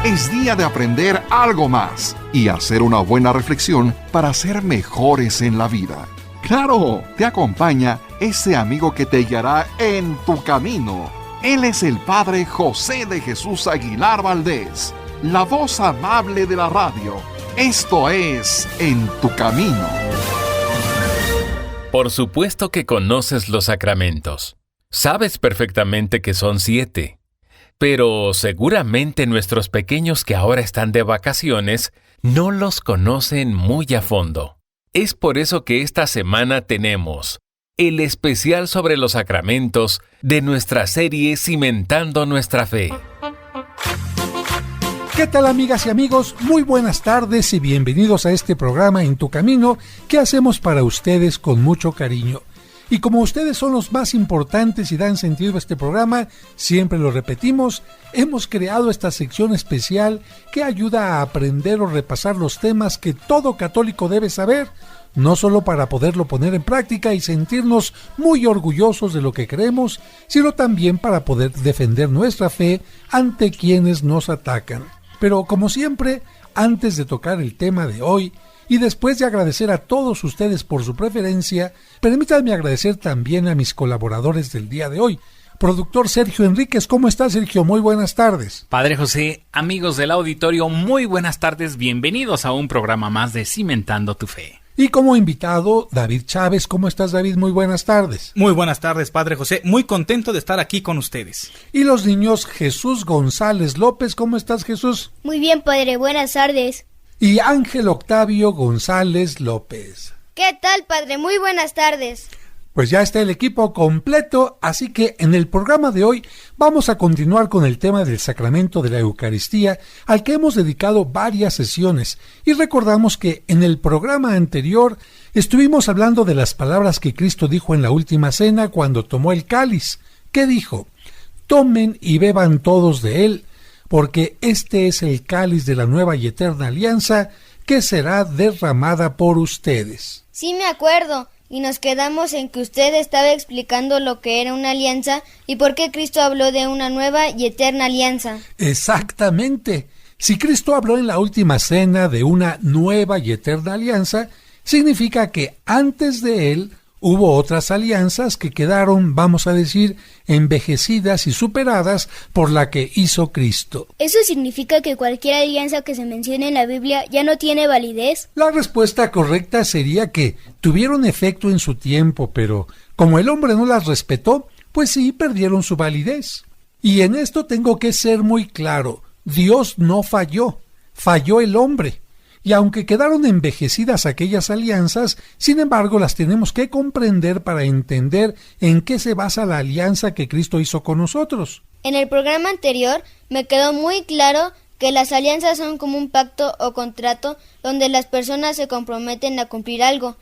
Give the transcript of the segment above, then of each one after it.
Es día de aprender algo más y hacer una buena reflexión para ser mejores en la vida. ¡Claro! Te acompaña ese amigo que te guiará en tu camino. Él es el Padre José de Jesús Aguilar Valdés, la voz amable de la radio. Esto es En tu Camino. Por supuesto que conoces los sacramentos. Sabes perfectamente que son 7. Pero seguramente nuestros pequeños que ahora están de vacaciones no los conocen muy a fondo. Es por eso que esta semana tenemos el especial sobre los sacramentos de nuestra serie Cimentando Nuestra Fe. ¿Qué tal, amigas y amigos? Muy buenas tardes y bienvenidos a este programa En tu Camino que hacemos para ustedes con mucho cariño. Y como ustedes son los más importantes y dan sentido a este programa, siempre lo repetimos, hemos creado esta sección especial que ayuda a aprender o repasar los temas que todo católico debe saber, no solo para poderlo poner en práctica y sentirnos muy orgullosos de lo que creemos, sino también para poder defender nuestra fe ante quienes nos atacan. Pero como siempre, antes de tocar el tema de hoy, y después de agradecer a todos ustedes por su preferencia, permítanme agradecer también a mis colaboradores del día de hoy. Productor Sergio Enríquez, ¿cómo estás, Sergio? Muy buenas tardes. Padre José, amigos del auditorio, muy buenas tardes, bienvenidos a un programa más de Cimentando tu Fe. Y como invitado, David Chávez. ¿Cómo estás, David? Muy buenas tardes. Muy buenas tardes, Padre José. Muy contento de estar aquí con ustedes. Y los niños Jesús González López. ¿Cómo estás, Jesús? Muy bien, Padre. Buenas tardes. Y Ángel Octavio González López. ¿Qué tal, Padre? Muy buenas tardes. Pues ya está el equipo completo, así que en el programa de hoy vamos a continuar con el tema del sacramento de la Eucaristía, al que hemos dedicado varias sesiones, y recordamos que en el programa anterior estuvimos hablando de las palabras que Cristo dijo en la última cena cuando tomó el cáliz. ¿Qué dijo? Tomen y beban todos de él, porque este es el cáliz de la nueva y eterna alianza que será derramada por ustedes. Sí, me acuerdo. Y nos quedamos en que usted estaba explicando lo que era una alianza y por qué Cristo habló de una nueva y eterna alianza. Exactamente. Si Cristo habló en la última cena de una nueva y eterna alianza, significa que antes de él hubo otras alianzas que quedaron, vamos a decir, envejecidas y superadas por la que hizo Cristo. ¿Eso significa que cualquier alianza que se mencione en la Biblia ya no tiene validez? La respuesta correcta sería que tuvieron efecto en su tiempo, pero como el hombre no las respetó, pues sí perdieron su validez. Y en esto tengo que ser muy claro, Dios no falló, falló el hombre. Y aunque quedaron envejecidas aquellas alianzas, sin embargo las tenemos que comprender para entender en qué se basa la alianza que Cristo hizo con nosotros. En el programa anterior me quedó muy claro que las alianzas son como un pacto o contrato donde las personas se comprometen a cumplir algo.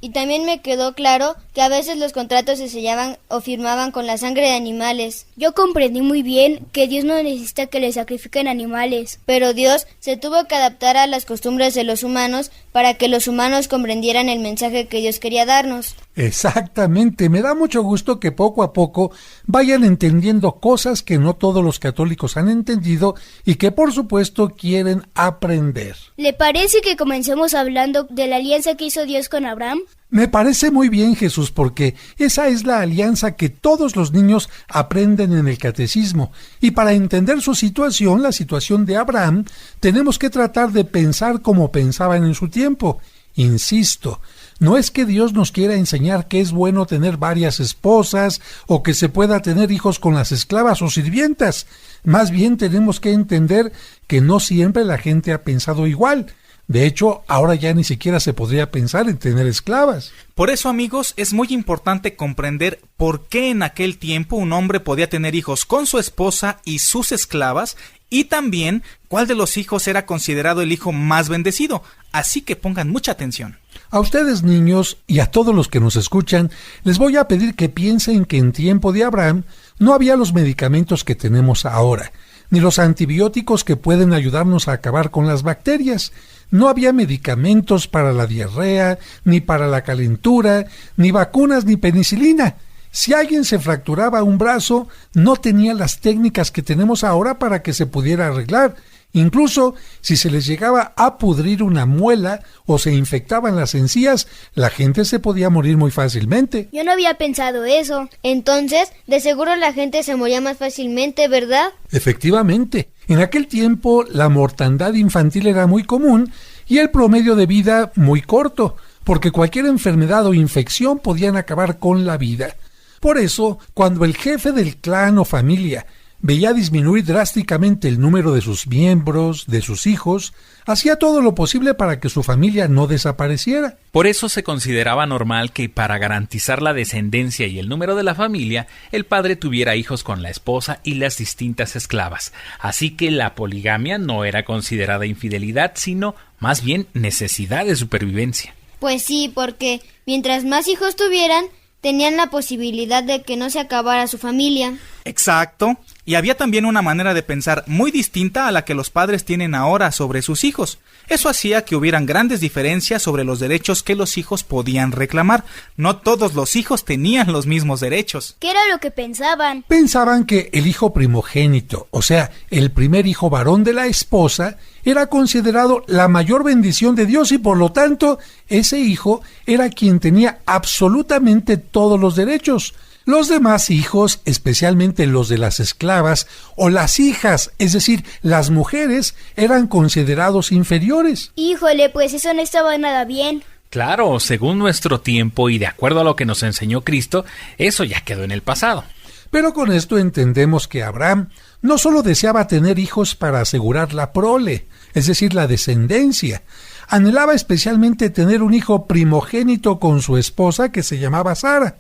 Y también me quedó claro que a veces los contratos se sellaban o firmaban con la sangre de animales. Yo comprendí muy bien que Dios no necesita que le sacrifiquen animales, pero Dios se tuvo que adaptar a las costumbres de los humanos para que los humanos comprendieran el mensaje que Dios quería darnos. Exactamente, me da mucho gusto que poco a poco vayan entendiendo cosas que no todos los católicos han entendido y que por supuesto quieren aprender. ¿Le parece que comencemos hablando de la alianza que hizo Dios con Abraham? Me parece muy bien, Jesús, porque esa es la alianza que todos los niños aprenden en el catecismo. Y para entender su situación, la situación de Abraham, tenemos que tratar de pensar como pensaban en su tiempo. Insisto, no es que Dios nos quiera enseñar que es bueno tener varias esposas o que se pueda tener hijos con las esclavas o sirvientas. Más bien tenemos que entender que no siempre la gente ha pensado igual. De hecho, ahora ya ni siquiera se podría pensar en tener esclavas. Por eso, amigos, es muy importante comprender por qué en aquel tiempo un hombre podía tener hijos con su esposa y sus esclavas, y también cuál de los hijos era considerado el hijo más bendecido. Así que pongan mucha atención. A ustedes, niños, y a todos los que nos escuchan, les voy a pedir que piensen que en tiempo de Abraham no había los medicamentos que tenemos ahora, ni los antibióticos que pueden ayudarnos a acabar con las bacterias. No había medicamentos para la diarrea, ni para la calentura, ni vacunas, ni penicilina. Si alguien se fracturaba un brazo, no tenía las técnicas que tenemos ahora para que se pudiera arreglar. Incluso si se les llegaba a pudrir una muela o se infectaban las encías, la gente se podía morir muy fácilmente. Yo no había pensado eso. Entonces, de seguro la gente se moría más fácilmente, ¿verdad? Efectivamente, en aquel tiempo la mortandad infantil era muy común y el promedio de vida muy corto, porque cualquier enfermedad o infección podían acabar con la vida. Por eso, cuando el jefe del clan o familia veía disminuir drásticamente el número de sus miembros, de sus hijos, hacía todo lo posible para que su familia no desapareciera. Por eso se consideraba normal que para garantizar la descendencia y el número de la familia, el padre tuviera hijos con la esposa y las distintas esclavas. Así que la poligamia no era considerada infidelidad, sino más bien necesidad de supervivencia. Pues sí, porque mientras más hijos tuvieran, tenían la posibilidad de que no se acabara su familia. Exacto. Y había también una manera de pensar muy distinta a la que los padres tienen ahora sobre sus hijos. Eso hacía que hubieran grandes diferencias sobre los derechos que los hijos podían reclamar. No todos los hijos tenían los mismos derechos. ¿Qué era lo que pensaban? Pensaban que el hijo primogénito, o sea, el primer hijo varón de la esposa, era considerado la mayor bendición de Dios y por lo tanto ese hijo era quien tenía absolutamente todos los derechos. Los demás hijos, especialmente los de las esclavas o las hijas, es decir, las mujeres, eran considerados inferiores. Híjole, pues eso no estaba nada bien. Claro, según nuestro tiempo y de acuerdo a lo que nos enseñó Cristo, eso ya quedó en el pasado. Pero con esto entendemos que Abraham no solo deseaba tener hijos para asegurar la prole, es decir, la descendencia. Anhelaba especialmente tener un hijo primogénito con su esposa que se llamaba Sara.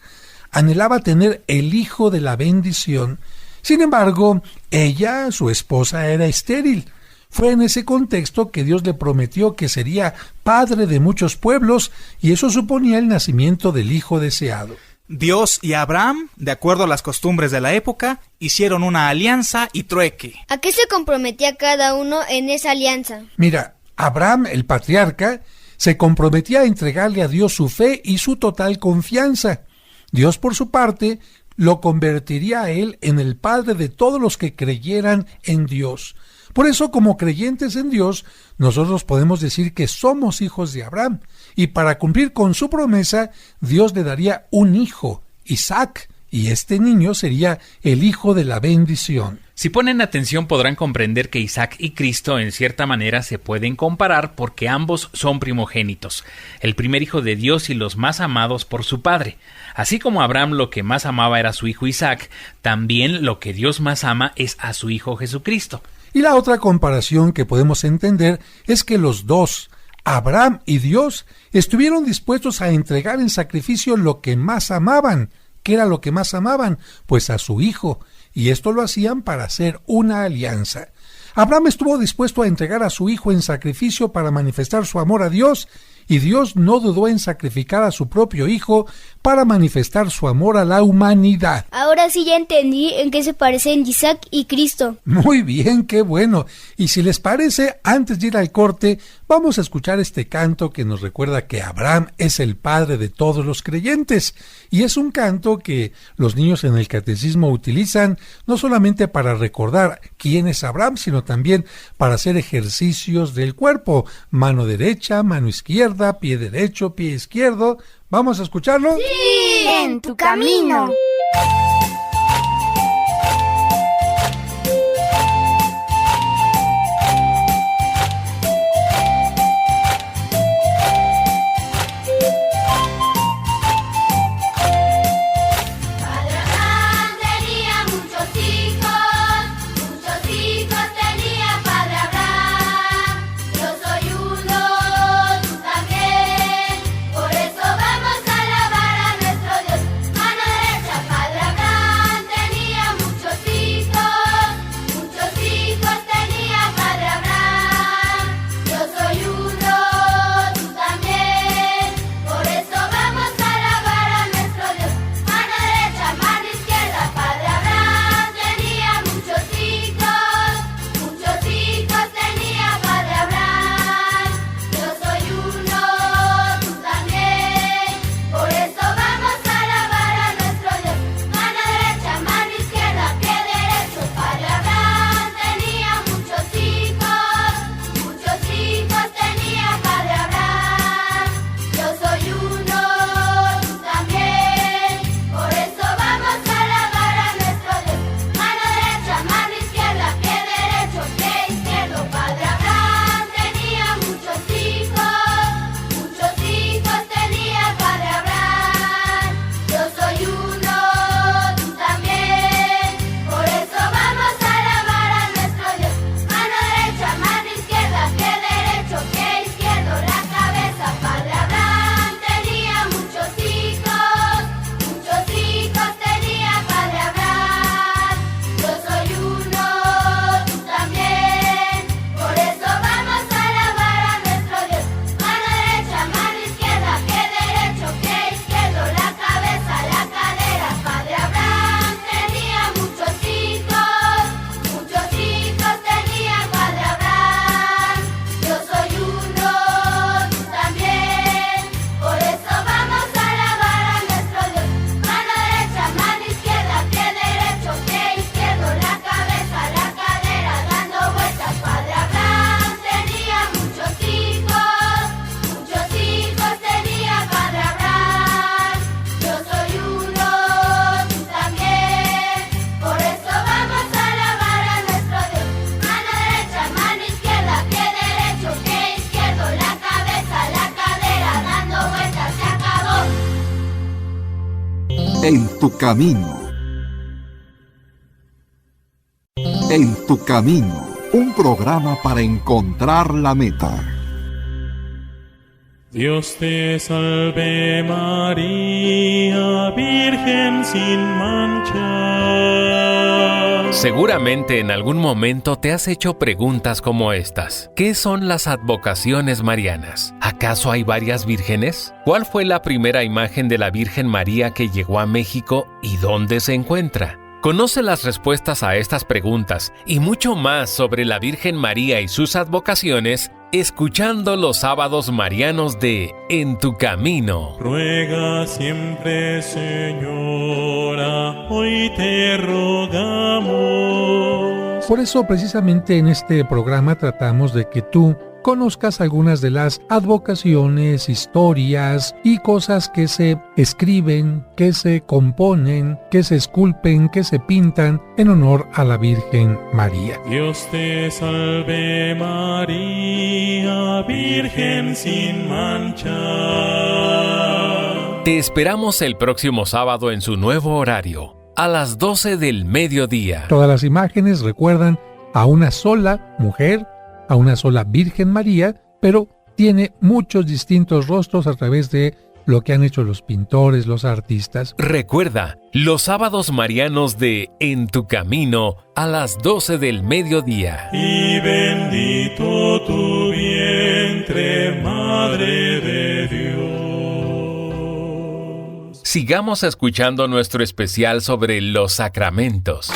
Anhelaba tener el hijo de la bendición. Sin embargo, ella, su esposa, era estéril. Fue en ese contexto que Dios le prometió que sería padre de muchos pueblos y eso suponía el nacimiento del hijo deseado. Dios y Abraham, de acuerdo a las costumbres de la época, hicieron una alianza y trueque. ¿A qué se comprometía cada uno en esa alianza? Mira, Abraham, el patriarca, se comprometía a entregarle a Dios su fe y su total confianza. Dios, por su parte, lo convertiría a él en el padre de todos los que creyeran en Dios. Por eso, como creyentes en Dios, nosotros podemos decir que somos hijos de Abraham, y para cumplir con su promesa, Dios le daría un hijo, Isaac, y este niño sería el hijo de la bendición. Si ponen atención podrán comprender que Isaac y Cristo en cierta manera se pueden comparar porque ambos son primogénitos, el primer hijo de Dios y los más amados por su padre. Así como Abraham lo que más amaba era a su hijo Isaac, también lo que Dios más ama es a su hijo Jesucristo. Y la otra comparación que podemos entender es que los dos, Abraham y Dios, estuvieron dispuestos a entregar en sacrificio lo que más amaban. ¿Qué era lo que más amaban? Pues a su hijo. Y esto lo hacían para hacer una alianza. Abraham estuvo dispuesto a entregar a su hijo en sacrificio para manifestar su amor a Dios, y Dios no dudó en sacrificar a su propio hijo para manifestar su amor a la humanidad. Ahora sí ya entendí en qué se parecen Isaac y Cristo. Muy bien, qué bueno. Y si les parece, antes de ir al corte, vamos a escuchar este canto que nos recuerda que Abraham es el padre de todos los creyentes. Y es un canto que los niños en el catecismo utilizan no solamente para recordar quién es Abraham, sino también para hacer ejercicios del cuerpo. Mano derecha, mano izquierda, pie derecho, pie izquierdo. ¿Vamos a escucharlo? ¡Sí! En tu camino. Por eso vamos a alabar a nuestro Dios. Mano derecha, Padre Abraham. En tu camino. En tu camino, un programa para encontrar la meta. Dios te salve María, Virgen sin mancha. Seguramente en algún momento te has hecho preguntas como estas. ¿Qué son las advocaciones marianas? ¿Acaso hay varias vírgenes? ¿Cuál fue la primera imagen de la Virgen María que llegó a México y dónde se encuentra? Conoce las respuestas a estas preguntas y mucho más sobre la Virgen María y sus advocaciones escuchando los sábados marianos de En tu Camino. Ruega siempre, Señora, hoy te rogamos. Por eso, precisamente en este programa tratamos de que tú conozcas algunas de las advocaciones, historias y cosas que se escriben, que se componen, que se esculpen, que se pintan en honor a la Virgen María. Dios te salve María, Virgen sin mancha. Te esperamos el próximo sábado en su nuevo horario, a las 12 del mediodía. Todas las imágenes recuerdan a una sola mujer, a una sola Virgen María, pero tiene muchos distintos rostros a través de lo que han hecho los pintores, los artistas. Recuerda, los sábados marianos de En tu Camino a las 12 del mediodía. Y bendito tu vientre, Madre de Dios. Sigamos escuchando nuestro especial sobre los sacramentos.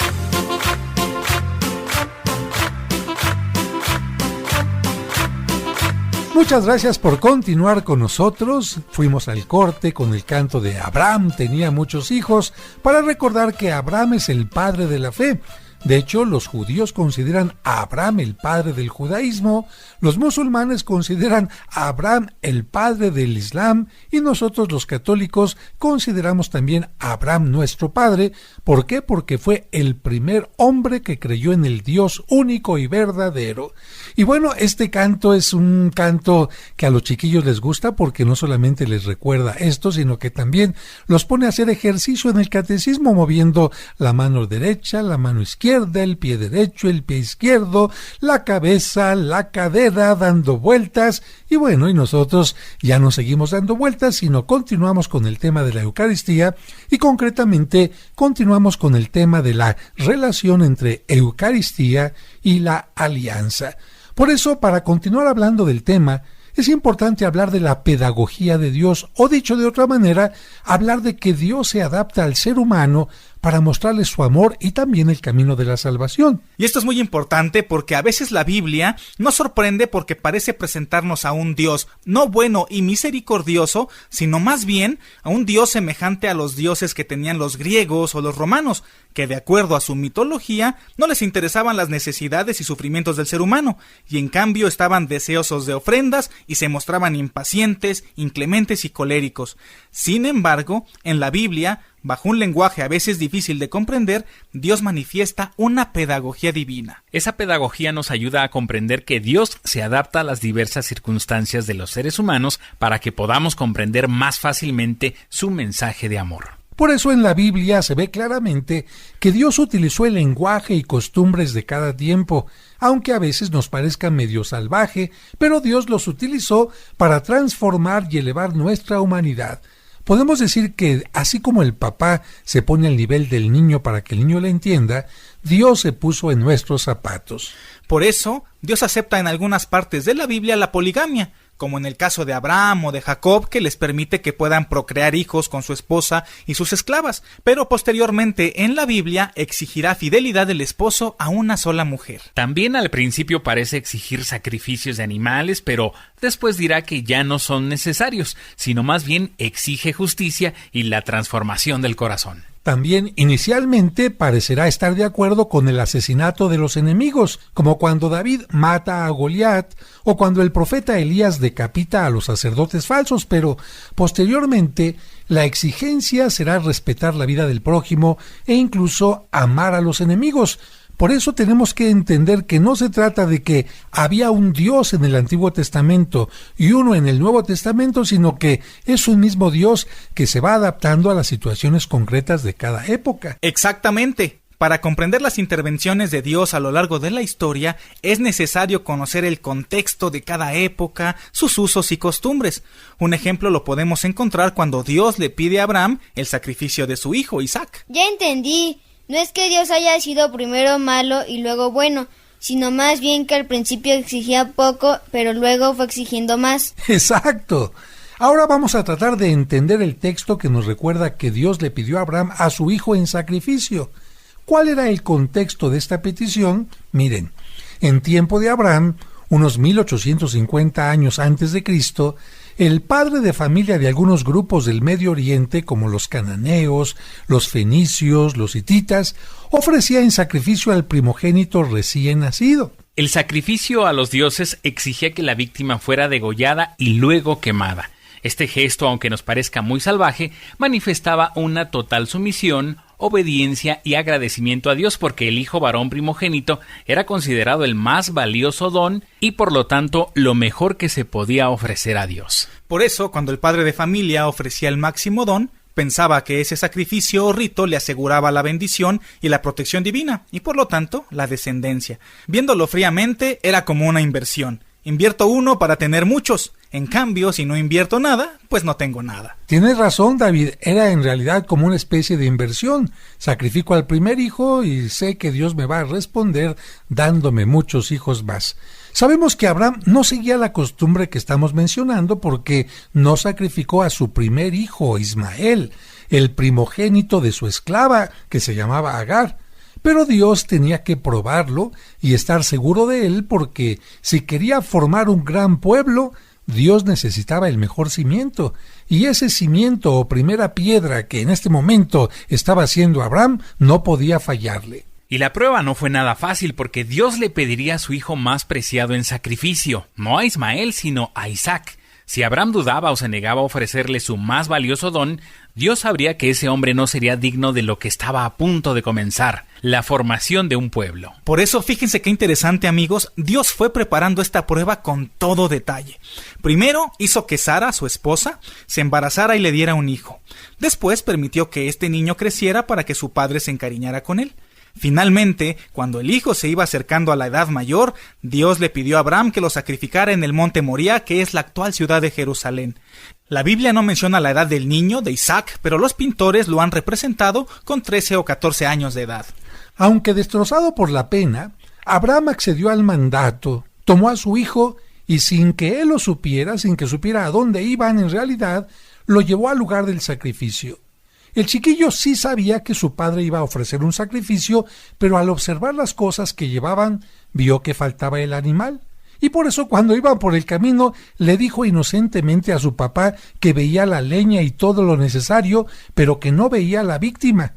Muchas gracias por continuar con nosotros. Fuimos al corte con el canto de Abraham tenía muchos hijos, para recordar que Abraham es el padre de la fe. De hecho, los judíos consideran a Abraham el padre del judaísmo, los musulmanes consideran a Abraham el padre del Islam y nosotros los católicos consideramos también a Abraham nuestro padre. ¿Por qué? Porque fue el primer hombre que creyó en el Dios único y verdadero. Y bueno, este canto es un canto que a los chiquillos les gusta porque no solamente les recuerda esto, sino que también los pone a hacer ejercicio en el catecismo, moviendo la mano derecha, la mano izquierda, el pie derecho, el pie izquierdo, la cabeza, la cadera, dando vueltas. Y bueno, y nosotros ya no seguimos dando vueltas, sino continuamos con el tema de la Eucaristía y concretamente continuamos con el tema de la relación entre Eucaristía y la alianza. Por eso, para continuar hablando del tema, es importante hablar de la pedagogía de Dios, o dicho de otra manera, hablar de que Dios se adapta al ser humano para mostrarle su amor y también el camino de la salvación. Y esto es muy importante porque a veces la Biblia nos sorprende porque parece presentarnos a un Dios no bueno y misericordioso, sino más bien a un Dios semejante a los dioses que tenían los griegos o los romanos, que de acuerdo a su mitología no les interesaban las necesidades y sufrimientos del ser humano, y en cambio estaban deseosos de ofrendas y se mostraban impacientes, inclementes y coléricos. Sin embargo, en la Biblia, bajo un lenguaje a veces difícil de comprender, Dios manifiesta una pedagogía divina. Esa pedagogía nos ayuda a comprender que Dios se adapta a las diversas circunstancias de los seres humanos para que podamos comprender más fácilmente su mensaje de amor. Por eso en la Biblia se ve claramente que Dios utilizó el lenguaje y costumbres de cada tiempo, aunque a veces nos parezca medio salvaje, pero Dios los utilizó para transformar y elevar nuestra humanidad. Podemos decir que así como el papá se pone al nivel del niño para que el niño le entienda, Dios se puso en nuestros zapatos. Por eso, Dios acepta en algunas partes de la Biblia la poligamia, como en el caso de Abraham o de Jacob, que les permite que puedan procrear hijos con su esposa y sus esclavas, pero posteriormente en la Biblia exigirá fidelidad del esposo a una sola mujer. También al principio parece exigir sacrificios de animales, pero después dirá que ya no son necesarios, sino más bien exige justicia y la transformación del corazón. También inicialmente parecerá estar de acuerdo con el asesinato de los enemigos, como cuando David mata a Goliat o cuando el profeta Elías decapita a los sacerdotes falsos, pero posteriormente la exigencia será respetar la vida del prójimo e incluso amar a los enemigos. Por eso tenemos que entender que no se trata de que había un Dios en el Antiguo Testamento y uno en el Nuevo Testamento, sino que es un mismo Dios que se va adaptando a las situaciones concretas de cada época. Exactamente. Para comprender las intervenciones de Dios a lo largo de la historia, es necesario conocer el contexto de cada época, sus usos y costumbres. Un ejemplo lo podemos encontrar cuando Dios le pide a Abraham el sacrificio de su hijo Isaac. Ya entendí. No es que Dios haya sido primero malo y luego bueno, sino más bien que al principio exigía poco, pero luego fue exigiendo más. ¡Exacto! Ahora vamos a tratar de entender el texto que nos recuerda que Dios le pidió a Abraham a su hijo en sacrificio. ¿Cuál era el contexto de esta petición? Miren, en tiempo de Abraham, unos 1850 años antes de Cristo, el padre de familia de algunos grupos del Medio Oriente, como los cananeos, los fenicios, los hititas, ofrecía en sacrificio al primogénito recién nacido. El sacrificio a los dioses exigía que la víctima fuera degollada y luego quemada. Este gesto, aunque nos parezca muy salvaje, manifestaba una total sumisión, obediencia y agradecimiento a Dios, porque el hijo varón primogénito era considerado el más valioso don y por lo tanto lo mejor que se podía ofrecer a Dios. Por eso, cuando el padre de familia ofrecía el máximo don, pensaba que ese sacrificio o rito le aseguraba la bendición y la protección divina, y por lo tanto, la descendencia. Viéndolo fríamente, era como una inversión. Invierto uno para tener muchos. En cambio, si no invierto nada, pues no tengo nada. Tienes razón, David. Era en realidad como una especie de inversión. Sacrifico al primer hijo y sé que Dios me va a responder dándome muchos hijos más. Sabemos que Abraham no seguía la costumbre que estamos mencionando porque no sacrificó a su primer hijo, Ismael, el primogénito de su esclava, que se llamaba Agar. Pero Dios tenía que probarlo y estar seguro de él porque si quería formar un gran pueblo, Dios necesitaba el mejor cimiento, y ese cimiento o primera piedra que en este momento estaba haciendo Abraham no podía fallarle. Y la prueba no fue nada fácil porque Dios le pediría a su hijo más preciado en sacrificio, no a Ismael sino a Isaac. Si Abraham dudaba o se negaba a ofrecerle su más valioso don, Dios sabría que ese hombre no sería digno de lo que estaba a punto de comenzar, la formación de un pueblo. Por eso, fíjense qué interesante, amigos, Dios fue preparando esta prueba con todo detalle. Primero, hizo que Sara, su esposa, se embarazara y le diera un hijo. Después, permitió que este niño creciera para que su padre se encariñara con él. Finalmente, cuando el hijo se iba acercando a la edad mayor, Dios le pidió a Abraham que lo sacrificara en el monte Moría, que es la actual ciudad de Jerusalén. La Biblia no menciona la edad del niño, de Isaac, pero los pintores lo han representado con 13 o 14 años de edad. Aunque destrozado por la pena, Abraham accedió al mandato, tomó a su hijo y sin que él lo supiera, sin que supiera a dónde iban en realidad, lo llevó al lugar del sacrificio. El chiquillo sí sabía que su padre iba a ofrecer un sacrificio, pero al observar las cosas que llevaban, vio que faltaba el animal. Y por eso cuando iban por el camino, le dijo inocentemente a su papá que veía la leña y todo lo necesario, pero que no veía la víctima.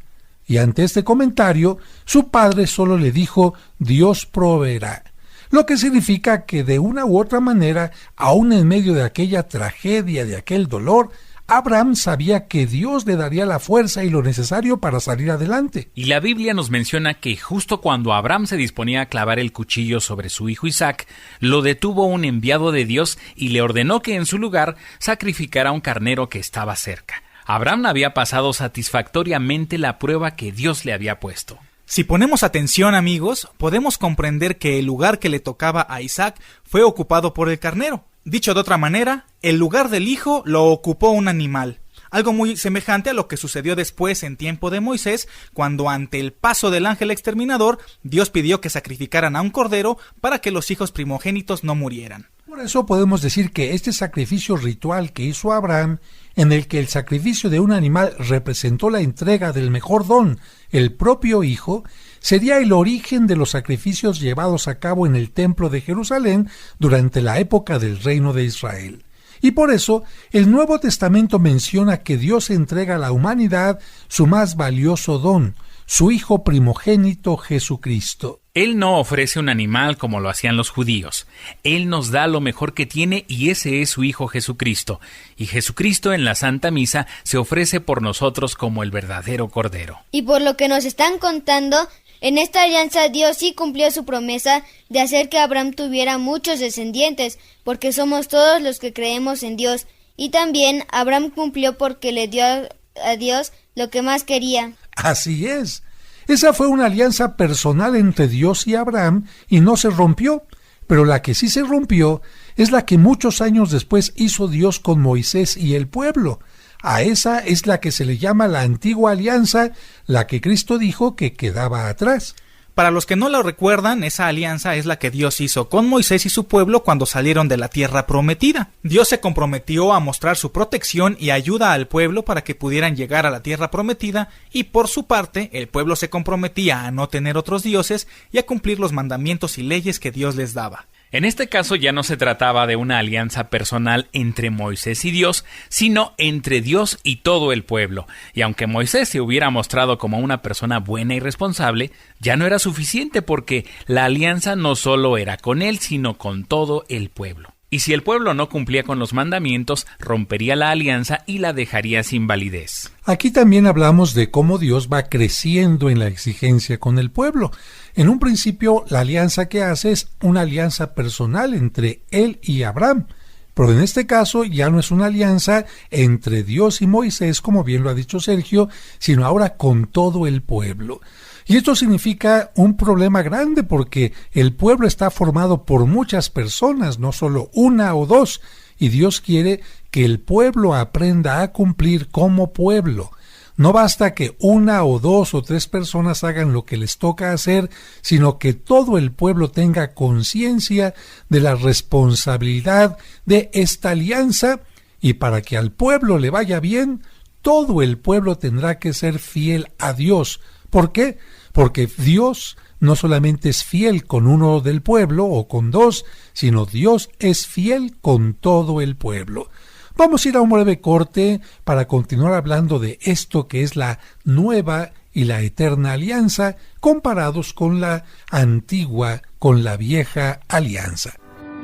Y ante este comentario, su padre solo le dijo, Dios proveerá. Lo que significa que de una u otra manera, aun en medio de aquella tragedia, de aquel dolor, Abraham sabía que Dios le daría la fuerza y lo necesario para salir adelante. Y la Biblia nos menciona que justo cuando Abraham se disponía a clavar el cuchillo sobre su hijo Isaac, lo detuvo un enviado de Dios y le ordenó que en su lugar sacrificara un carnero que estaba cerca. Abraham había pasado satisfactoriamente la prueba que Dios le había puesto. Si ponemos atención, amigos, podemos comprender que el lugar que le tocaba a Isaac fue ocupado por el carnero. Dicho de otra manera, el lugar del hijo lo ocupó un animal. Algo muy semejante a lo que sucedió después en tiempo de Moisés, cuando ante el paso del ángel exterminador, Dios pidió que sacrificaran a un cordero para que los hijos primogénitos no murieran. Por eso podemos decir que este sacrificio ritual que hizo Abraham, en el que el sacrificio de un animal representó la entrega del mejor don, el propio hijo, sería el origen de los sacrificios llevados a cabo en el templo de Jerusalén durante la época del reino de Israel. Y por eso, el Nuevo Testamento menciona que Dios entrega a la humanidad su más valioso don, su Hijo primogénito Jesucristo. Él no ofrece un animal como lo hacían los judíos. Él nos da lo mejor que tiene y ese es su Hijo Jesucristo. Y Jesucristo en la Santa Misa se ofrece por nosotros como el verdadero Cordero. Y por lo que nos están contando, En esta alianza Dios sí cumplió su promesa de hacer que Abraham tuviera muchos descendientes, porque somos todos los que creemos en Dios. Y también Abraham cumplió porque le dio a Dios lo que más quería. Así es. Esa fue una alianza personal entre Dios y Abraham y no se rompió. Pero la que sí se rompió es la que muchos años después hizo Dios con Moisés y el pueblo. A esa es la que se le llama la antigua alianza, la que Cristo dijo que quedaba atrás. Para los que no lo recuerdan, esa alianza es la que Dios hizo con Moisés y su pueblo cuando salieron de la tierra prometida. Dios se comprometió a mostrar su protección y ayuda al pueblo para que pudieran llegar a la tierra prometida, y por su parte, el pueblo se comprometía a no tener otros dioses y a cumplir los mandamientos y leyes que Dios les daba. En este caso ya no se trataba de una alianza personal entre Moisés y Dios, sino entre Dios y todo el pueblo. Y aunque Moisés se hubiera mostrado como una persona buena y responsable, ya no era suficiente porque la alianza no solo era con él, sino con todo el pueblo. Y si el pueblo no cumplía con los mandamientos, rompería la alianza y la dejaría sin validez. Aquí también hablamos de cómo Dios va creciendo en la exigencia con el pueblo. En un principio, la alianza que hace es una alianza personal entre él y Abraham. Pero en este caso ya no es una alianza entre Dios y Moisés, como bien lo ha dicho Sergio, sino ahora con todo el pueblo. Y esto significa un problema grande porque el pueblo está formado por muchas personas, no solo una o dos, y Dios quiere que el pueblo aprenda a cumplir como pueblo. No basta que una o dos o tres personas hagan lo que les toca hacer, sino que todo el pueblo tenga conciencia de la responsabilidad de esta alianza, y para que al pueblo le vaya bien, todo el pueblo tendrá que ser fiel a Dios. ¿Por qué? Porque Dios no solamente es fiel con uno del pueblo o con dos, sino Dios es fiel con todo el pueblo. Vamos a ir a un breve corte para continuar hablando de esto que es la nueva y la eterna alianza, comparados con la antigua, con la vieja alianza.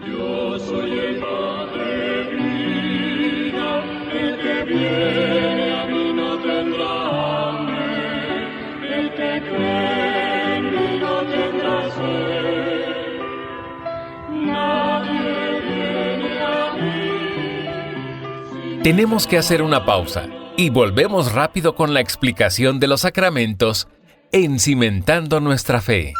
Yo soy el pan de vida, el que viene a mí no tendrá hambre, el que cree en mí no tendrá sed. Nadie viene a mí. Tenemos que hacer una pausa y volvemos rápido con la explicación de los sacramentos en Cimentando Nuestra Fe.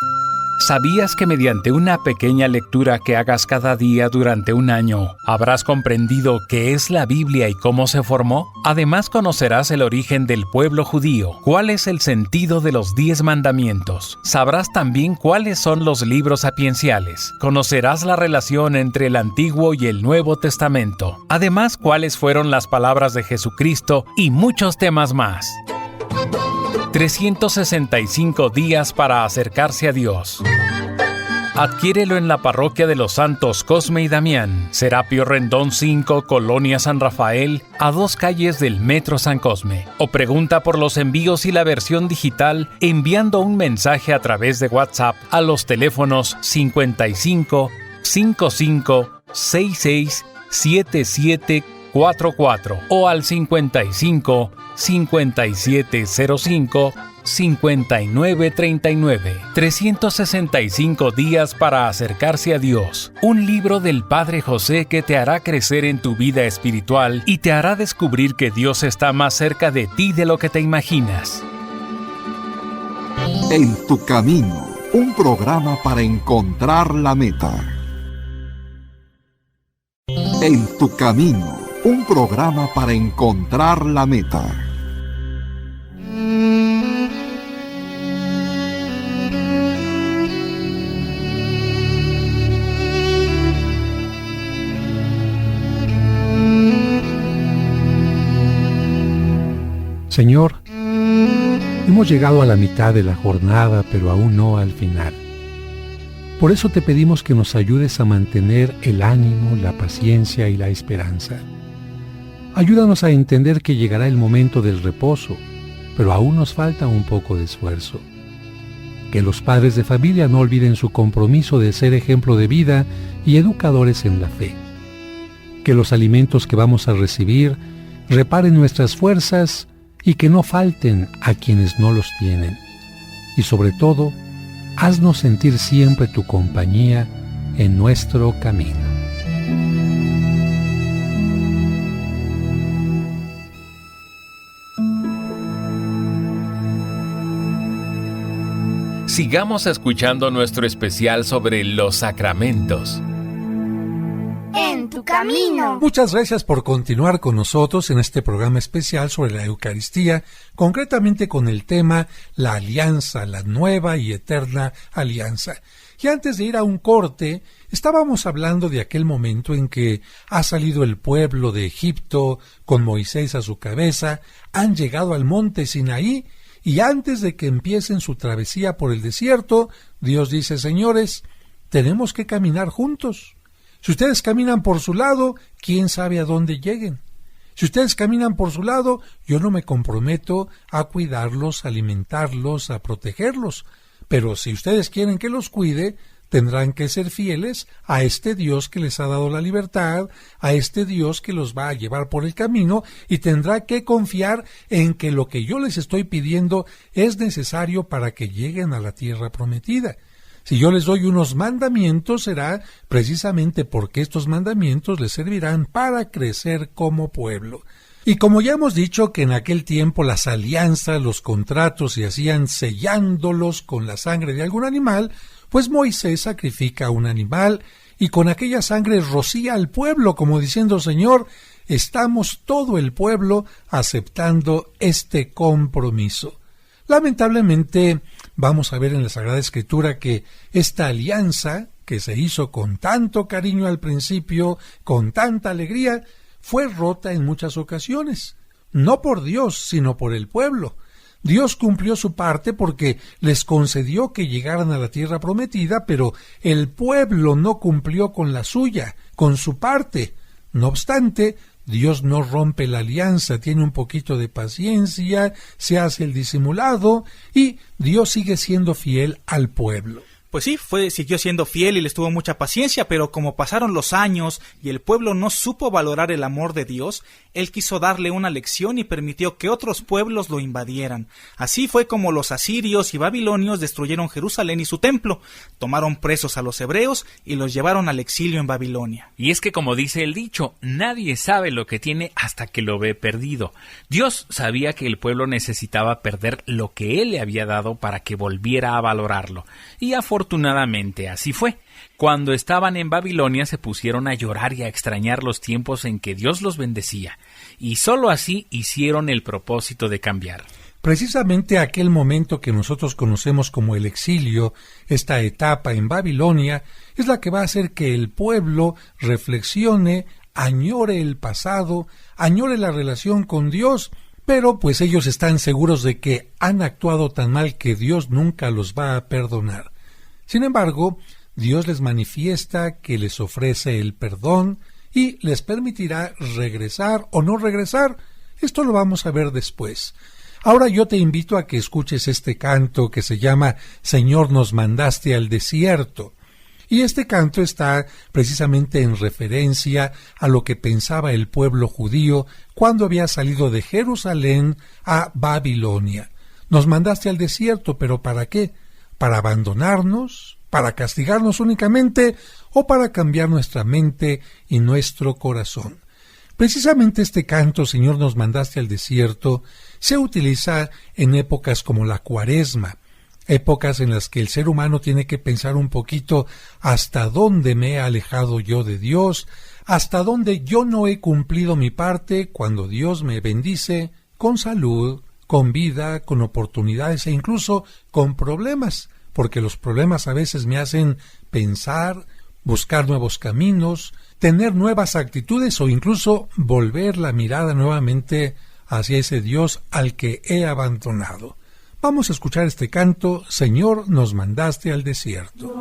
¿Sabías que mediante una pequeña lectura que hagas cada día durante un año, habrás comprendido qué es la Biblia y cómo se formó? Además, conocerás el origen del pueblo judío, cuál es el sentido de los 10 mandamientos. Sabrás también cuáles son los libros sapienciales. Conocerás la relación entre el Antiguo y el Nuevo Testamento. Además, cuáles fueron las palabras de Jesucristo y muchos temas más. 365 días para acercarse a Dios. Adquiérelo en la parroquia de los Santos Cosme y Damián, Serapio Rendón 5, Colonia San Rafael, a 2 calles del Metro San Cosme. O pregunta por los envíos y la versión digital enviando un mensaje a través de WhatsApp a los teléfonos 55 55 66 7744 o al 55 5705 5939. 365 días para acercarse a Dios. Un libro del Padre José que te hará crecer en tu vida espiritual y te hará descubrir que Dios está más cerca de ti de lo que te imaginas. En tu camino, un programa para encontrar la meta. En tu camino, un programa para encontrar la meta. Señor, hemos llegado a la mitad de la jornada, pero aún no al final. Por eso te pedimos que nos ayudes a mantener el ánimo, la paciencia y la esperanza. Ayúdanos a entender que llegará el momento del reposo, pero aún nos falta un poco de esfuerzo. Que los padres de familia no olviden su compromiso de ser ejemplo de vida y educadores en la fe. Que los alimentos que vamos a recibir reparen nuestras fuerzas y que no falten a quienes no los tienen. Y y sobre todo, haznos sentir siempre tu compañía en nuestro camino. Sigamos escuchando nuestro especial sobre los sacramentos. En tu camino. Muchas gracias por continuar con nosotros en este programa especial sobre la Eucaristía, concretamente con el tema La Alianza, la nueva y eterna alianza. Y antes de ir a un corte, estábamos hablando de aquel momento en que ha salido el pueblo de Egipto con Moisés a su cabeza, han llegado al monte Sinaí, y antes de que empiecen su travesía por el desierto, Dios dice: señores, tenemos que caminar juntos. Si ustedes caminan por su lado, ¿quién sabe a dónde lleguen? Si ustedes caminan por su lado, yo no me comprometo a cuidarlos, a alimentarlos, a protegerlos. Pero si ustedes quieren que los cuide, tendrán que ser fieles a este Dios que les ha dado la libertad, a este Dios que los va a llevar por el camino, y tendrá que confiar en que lo que yo les estoy pidiendo es necesario para que lleguen a la tierra prometida. Si yo les doy unos mandamientos, será precisamente porque estos mandamientos les servirán para crecer como pueblo. Y como ya hemos dicho que en aquel tiempo las alianzas, los contratos se hacían sellándolos con la sangre de algún animal, pues Moisés sacrifica un animal y con aquella sangre rocía al pueblo, como diciendo: Señor, estamos todo el pueblo aceptando este compromiso. Lamentablemente, vamos a ver en la Sagrada Escritura que esta alianza, que se hizo con tanto cariño al principio, con tanta alegría, fue rota en muchas ocasiones, no por Dios, sino por el pueblo. Dios cumplió su parte porque les concedió que llegaran a la tierra prometida, pero el pueblo no cumplió con la suya, con su parte. No obstante, Dios no rompe la alianza, tiene un poquito de paciencia, se hace el disimulado y Dios sigue siendo fiel al pueblo. Pues sí, siguió siendo fiel y les tuvo mucha paciencia, pero como pasaron los años y el pueblo no supo valorar el amor de Dios, Él quiso darle una lección y permitió que otros pueblos lo invadieran. Así fue como los asirios y babilonios destruyeron Jerusalén y su templo, tomaron presos a los hebreos y los llevaron al exilio en Babilonia. Y es que, como dice el dicho, nadie sabe lo que tiene hasta que lo ve perdido. Dios sabía que el pueblo necesitaba perder lo que Él le había dado para que volviera a valorarlo, y afortunadamente así fue. Cuando estaban en Babilonia se pusieron a llorar y a extrañar los tiempos en que Dios los bendecía, y sólo así hicieron el propósito de cambiar. Precisamente aquel momento que nosotros conocemos como el exilio, esta etapa en Babilonia, es la que va a hacer que el pueblo reflexione, añore el pasado, añore la relación con Dios, pero pues ellos están seguros de que han actuado tan mal que Dios nunca los va a perdonar. Sin embargo, Dios les manifiesta que les ofrece el perdón y les permitirá regresar o no regresar. Esto lo vamos a ver después. Ahora yo te invito a que escuches este canto que se llama Señor, nos mandaste al desierto. Y este canto está precisamente en referencia a lo que pensaba el pueblo judío cuando había salido de Jerusalén a Babilonia. Nos mandaste al desierto, ¿pero para qué? ¿Para abandonarnos? ¿Para castigarnos únicamente? ¿O para cambiar nuestra mente y nuestro corazón? Precisamente este canto, Señor, nos mandaste al desierto, se utiliza en épocas como la Cuaresma, épocas en las que el ser humano tiene que pensar un poquito hasta dónde me he alejado yo de Dios, hasta dónde yo no he cumplido mi parte cuando Dios me bendice con salud, con vida, con oportunidades e incluso con problemas, porque los problemas a veces me hacen pensar, buscar nuevos caminos, tener nuevas actitudes o incluso volver la mirada nuevamente hacia ese Dios al que he abandonado. Vamos a escuchar este canto, Señor, nos mandaste al desierto.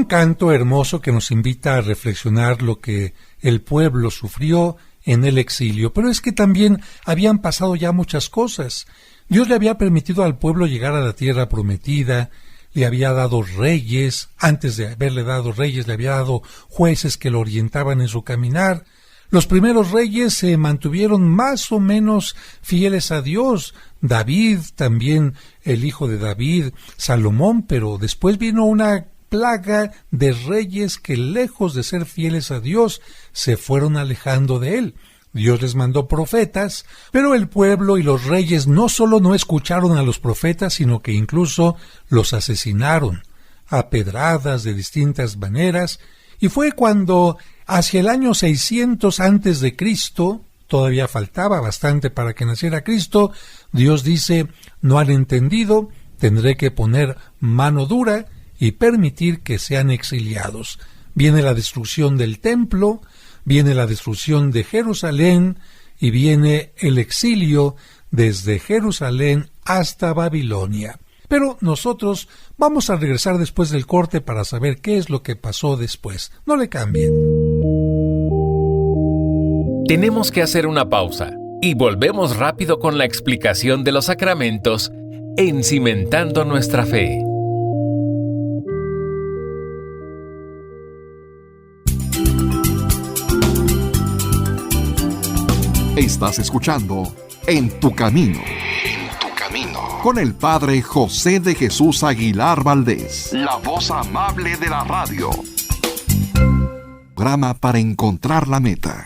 Canto hermoso que nos invita a reflexionar lo que el pueblo sufrió en el exilio. Pero es que también habían pasado ya muchas cosas. Dios le había permitido al pueblo llegar a la tierra prometida, le había dado reyes, antes de haberle dado reyes le había dado jueces que lo orientaban en su caminar. Los primeros reyes se mantuvieron más o menos fieles a Dios. David, también el hijo de David, Salomón, pero después vino una plaga de reyes que, lejos de ser fieles a Dios, se fueron alejando de él. Dios les mandó profetas, pero el pueblo y los reyes no solo no escucharon a los profetas, sino que incluso los asesinaron a pedradas de distintas maneras, y fue cuando, hacia el año 600 antes de Cristo, todavía faltaba bastante para que naciera Cristo, Dios dice: no han entendido, tendré que poner mano dura y permitir que sean exiliados. Viene la destrucción del templo, viene la destrucción de Jerusalén y viene el exilio desde Jerusalén hasta Babilonia. Pero nosotros vamos a regresar después del corte para saber qué es lo que pasó después. No le cambien. Tenemos que hacer una pausa y volvemos rápido con la explicación de los sacramentos en Cimentando Nuestra Fe. Estás escuchando En tu Camino. Con el Padre José de Jesús Aguilar Valdés, la voz amable de la radio. Programa para encontrar la meta.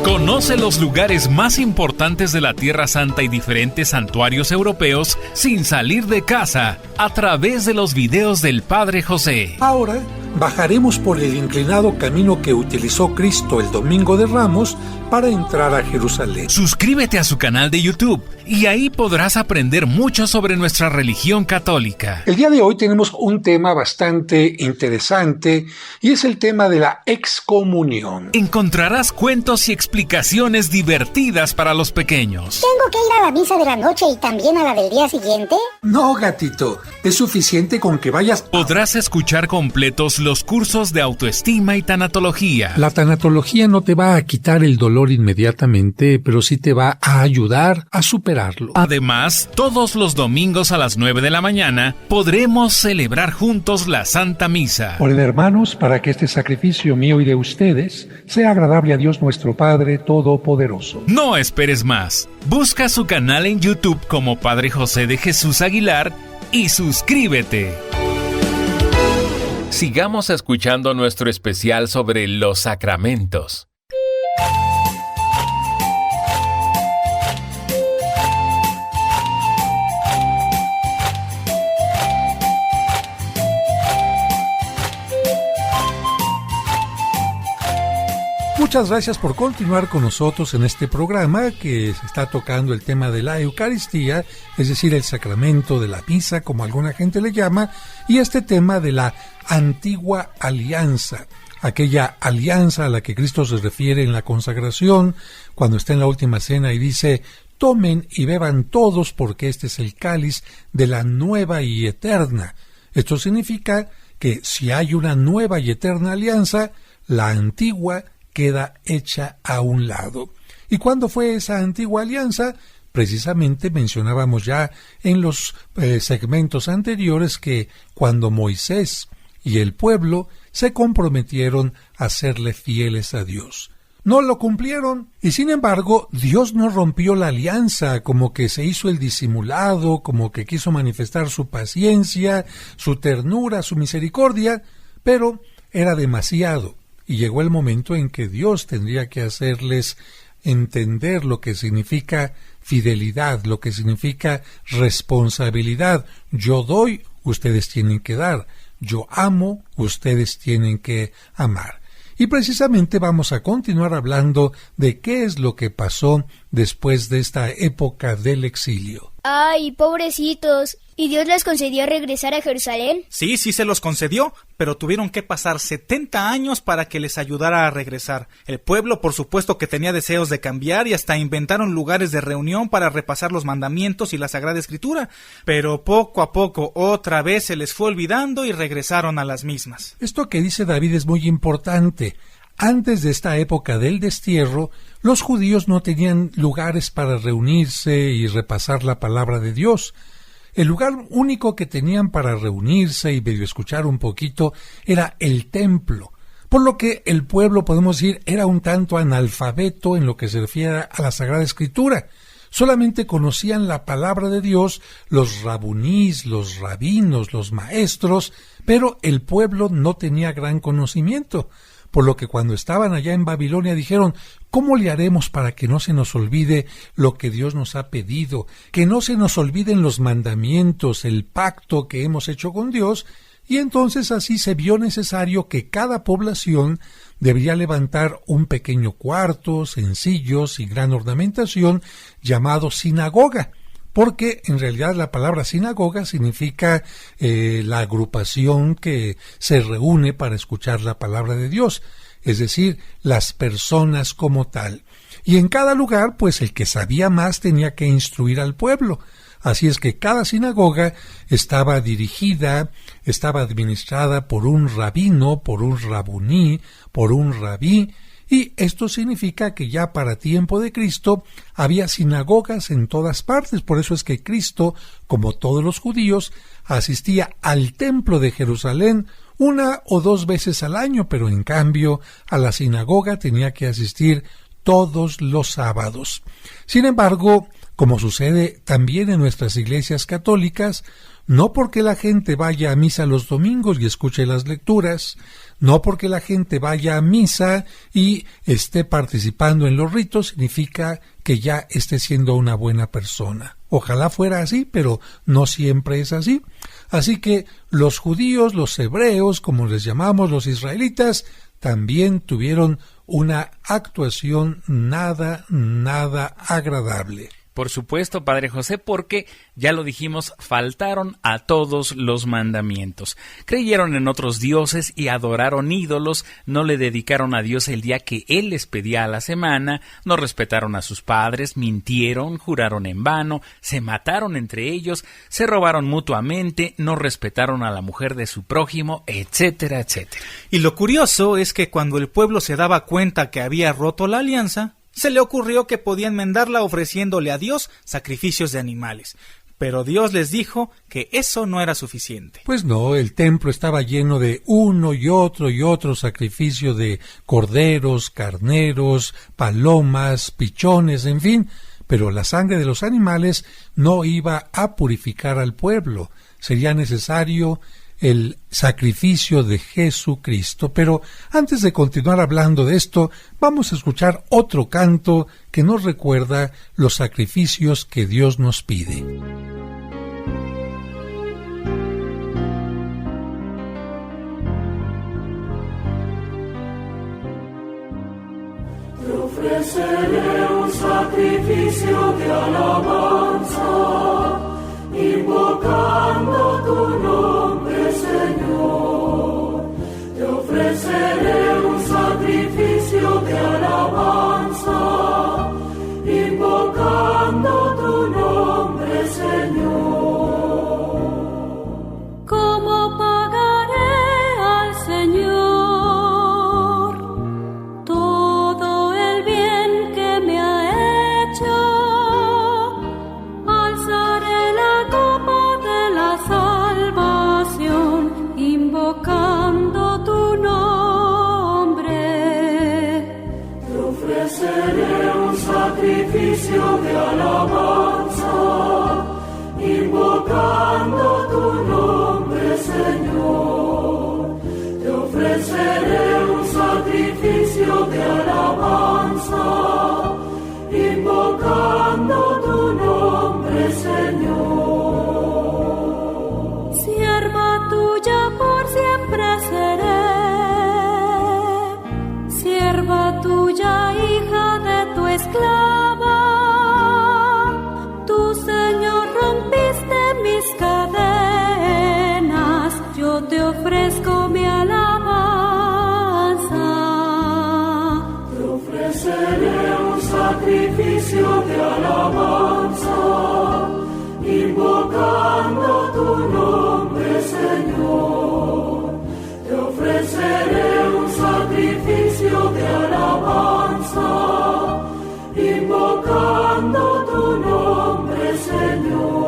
Conoce los lugares más importantes de la Tierra Santa y diferentes santuarios europeos sin salir de casa a través de los videos del Padre José. Ahora bajaremos por el inclinado camino que utilizó Cristo el Domingo de Ramos para entrar a Jerusalén. Suscríbete a su canal de YouTube y ahí podrás aprender mucho sobre nuestra religión católica. El día de hoy tenemos un tema bastante interesante y es el tema de la excomunión. Encontrarás cuentos y explicaciones divertidas para los pequeños. ¿Tengo que ir a la misa de la noche y también a la del día siguiente? No, gatito, es suficiente con que vayas. Podrás escuchar completos los cursos de autoestima y tanatología. La tanatología no te va a quitar el dolor inmediatamente, pero sí te va a ayudar a superarlo. Además, todos los domingos a las 9 de la mañana podremos celebrar juntos la Santa Misa. Oren, hermanos, para que este sacrificio mío y de ustedes sea agradable a Dios nuestro Padre Todopoderoso. No esperes más. Busca su canal en YouTube como Padre José de Jesús Aguilar y suscríbete. Sigamos escuchando nuestro especial sobre los sacramentos. Muchas gracias por continuar con nosotros en este programa que se está tocando el tema de la Eucaristía, es decir, el sacramento de la misa, como alguna gente le llama, y este tema de la antigua alianza, aquella alianza a la que Cristo se refiere en la consagración, cuando está en la última cena y dice: tomen y beban todos porque este es el cáliz de la nueva y eterna. Esto significa que si hay una nueva y eterna alianza, la antigua queda hecha a un lado. ¿Y cuándo fue esa antigua alianza? Precisamente mencionábamos ya en los segmentos anteriores que cuando Moisés y el pueblo se comprometieron a serle fieles a Dios. No lo cumplieron y sin embargo Dios no rompió la alianza, como que se hizo el disimulado, como que quiso manifestar su paciencia, su ternura, su misericordia, pero era demasiado. Y llegó el momento en que Dios tendría que hacerles entender lo que significa fidelidad, lo que significa responsabilidad. Yo doy, ustedes tienen que dar. Yo amo, ustedes tienen que amar. Y precisamente vamos a continuar hablando de qué es lo que pasó después de esta época del exilio. ¡Ay, pobrecitos! ¿Y Dios les concedió regresar a Jerusalén? Sí, sí se los concedió, pero tuvieron que pasar 70 años para que les ayudara a regresar. El pueblo, por supuesto, que tenía deseos de cambiar y hasta inventaron lugares de reunión para repasar los mandamientos y la Sagrada Escritura, pero poco a poco otra vez se les fue olvidando y regresaron a las mismas. Esto que dice David es muy importante. Antes de esta época del destierro, los judíos no tenían lugares para reunirse y repasar la palabra de Dios. El lugar único que tenían para reunirse y medio escuchar un poquito era el templo, por lo que el pueblo, podemos decir, era un tanto analfabeto en lo que se refiere a la Sagrada Escritura. Solamente conocían la palabra de Dios los rabunís, los rabinos, los maestros, pero el pueblo no tenía gran conocimiento. Por lo que cuando estaban allá en Babilonia dijeron: ¿cómo le haremos para que no se nos olvide lo que Dios nos ha pedido? Que no se nos olviden los mandamientos, el pacto que hemos hecho con Dios. Y entonces así se vio necesario que cada población debería levantar un pequeño cuarto, sencillo, sin gran ornamentación, llamado sinagoga. Porque en realidad la palabra sinagoga significa la agrupación que se reúne para escuchar la palabra de Dios, es decir, las personas como tal. Y en cada lugar, pues el que sabía más tenía que instruir al pueblo. Así es que cada sinagoga estaba administrada por un rabino, por un rabuní, por un rabí, y esto significa que ya para tiempo de Cristo había sinagogas en todas partes. Por eso es que Cristo, como todos los judíos, asistía al templo de Jerusalén 1 o 2 veces al año, pero en cambio a la sinagoga tenía que asistir todos los sábados. Sin embargo, como sucede también en nuestras iglesias católicas, no porque la gente vaya a misa los domingos y escuche las lecturas, no porque la gente vaya a misa y esté participando en los ritos, significa que ya esté siendo una buena persona. Ojalá fuera así, pero no siempre es así. Así que los judíos, los hebreos, como les llamamos los israelitas, también tuvieron una actuación nada agradable. Por supuesto, Padre José, porque, ya lo dijimos, faltaron a todos los mandamientos. Creyeron en otros dioses y adoraron ídolos, no le dedicaron a Dios el día que Él les pedía a la semana, no respetaron a sus padres, mintieron, juraron en vano, se mataron entre ellos, se robaron mutuamente, no respetaron a la mujer de su prójimo, etcétera, etcétera. Y lo curioso es que cuando el pueblo se daba cuenta que había roto la alianza, se le ocurrió que podían enmendarla ofreciéndole a Dios sacrificios de animales. Pero Dios les dijo que eso no era suficiente. Pues no, el templo estaba lleno de uno y otro sacrificio de corderos, carneros, palomas, pichones, en fin, pero la sangre de los animales no iba a purificar al pueblo. Sería necesario el sacrificio de Jesucristo. Pero antes de continuar hablando de esto, vamos a escuchar otro canto que nos recuerda los sacrificios que Dios nos pide. Te ofreceré un sacrificio de alabanza, invocando tu nombre, Señor. Te ofreceré un sacrificio de alabanza, invocando tu nombre, Señor. ¿Cómo pagaré al Señor todo el bien que me ha hecho? Alzaré la copa de la salvación, invocando tu nombre. Te ofreceré un sacrificio de alabanza, invocando tu nombre, Señor. Te ofreceré un sacrificio de alabanza, invocando tu nombre, Señor. Sierva tuya por siempre seré, sierva tuya, hija de tu esclava. Tú, Señor, rompiste mis cadenas, yo te ofrezco mi alabanza. Te ofreceré un sacrificio de alabanza, invocando tu nombre, Señor. Te ofreceré un sacrificio de alabanza, invocando tu nombre, Señor.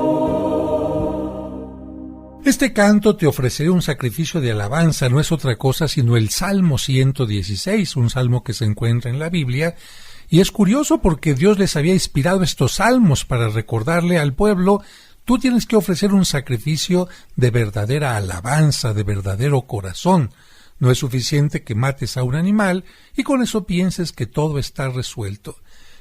Este canto, Te ofreceré un sacrificio de alabanza, no es otra cosa sino el Salmo 116, un salmo que se encuentra en la Biblia. Y es curioso porque Dios les había inspirado estos salmos para recordarle al pueblo: tú tienes que ofrecer un sacrificio de verdadera alabanza, de verdadero corazón. No es suficiente que mates a un animal y con eso pienses que todo está resuelto.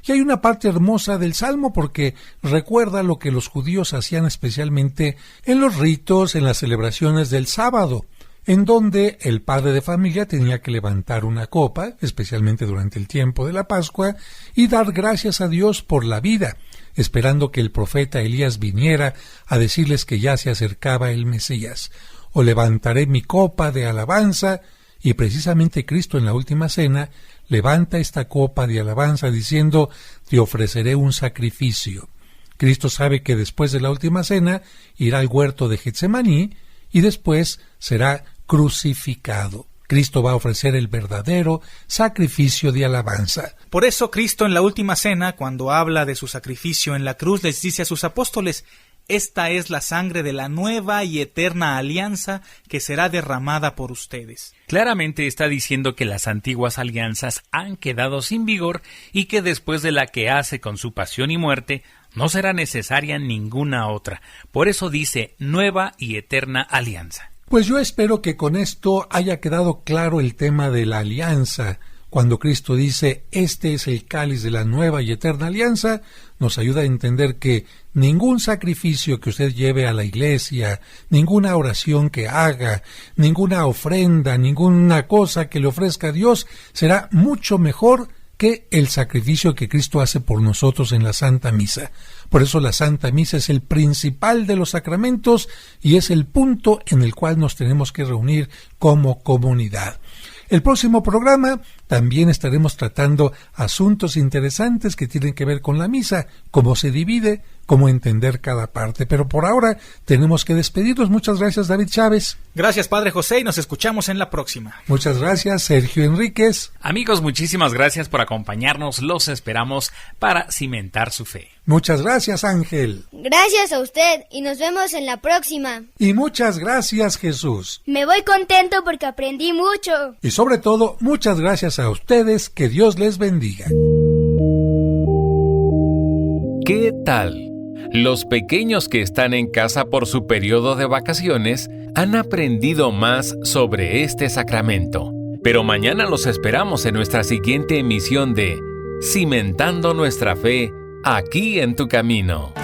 Y hay una parte hermosa del Salmo porque recuerda lo que los judíos hacían especialmente en los ritos, en las celebraciones del sábado, en donde el padre de familia tenía que levantar una copa, especialmente durante el tiempo de la Pascua, y dar gracias a Dios por la vida, esperando que el profeta Elías viniera a decirles que ya se acercaba el Mesías. O levantaré mi copa de alabanza, y precisamente Cristo en la última cena levanta esta copa de alabanza diciendo: te ofreceré un sacrificio. Cristo sabe que después de la última cena irá al huerto de Getsemaní y después será crucificado. Cristo va a ofrecer el verdadero sacrificio de alabanza. Por eso Cristo en la última cena, cuando habla de su sacrificio en la cruz, les dice a sus apóstoles: esta es la sangre de la nueva y eterna alianza que será derramada por ustedes. Claramente está diciendo que las antiguas alianzas han quedado sin vigor y que después de la que hace con su pasión y muerte, no será necesaria ninguna otra. Por eso dice nueva y eterna alianza. Pues yo espero que con esto haya quedado claro el tema de la alianza. Cuando Cristo dice, este es el cáliz de la nueva y eterna alianza, nos ayuda a entender que ningún sacrificio que usted lleve a la iglesia, ninguna oración que haga, ninguna ofrenda, ninguna cosa que le ofrezca a Dios, será mucho mejor que el sacrificio que Cristo hace por nosotros en la Santa Misa. Por eso la Santa Misa es el principal de los sacramentos y es el punto en el cual nos tenemos que reunir como comunidad. El próximo programa también estaremos tratando asuntos interesantes que tienen que ver con la misa, cómo se divide, cómo entender cada parte. Pero por ahora tenemos que despedirnos. Muchas gracias, David Chávez. Gracias, Padre José, y nos escuchamos en la próxima. Muchas gracias, Sergio Enríquez. Amigos, muchísimas gracias por acompañarnos. Los esperamos para cimentar su fe. Muchas gracias, Ángel. Gracias a usted y nos vemos en la próxima. Y muchas gracias, Jesús. Me voy contento porque aprendí mucho. Y sobre todo, muchas gracias a ustedes. Que Dios les bendiga. ¿Qué tal? Los pequeños que están en casa por su periodo de vacaciones han aprendido más sobre este sacramento. Pero mañana los esperamos en nuestra siguiente emisión de Cimentando nuestra fe, aquí en tu camino.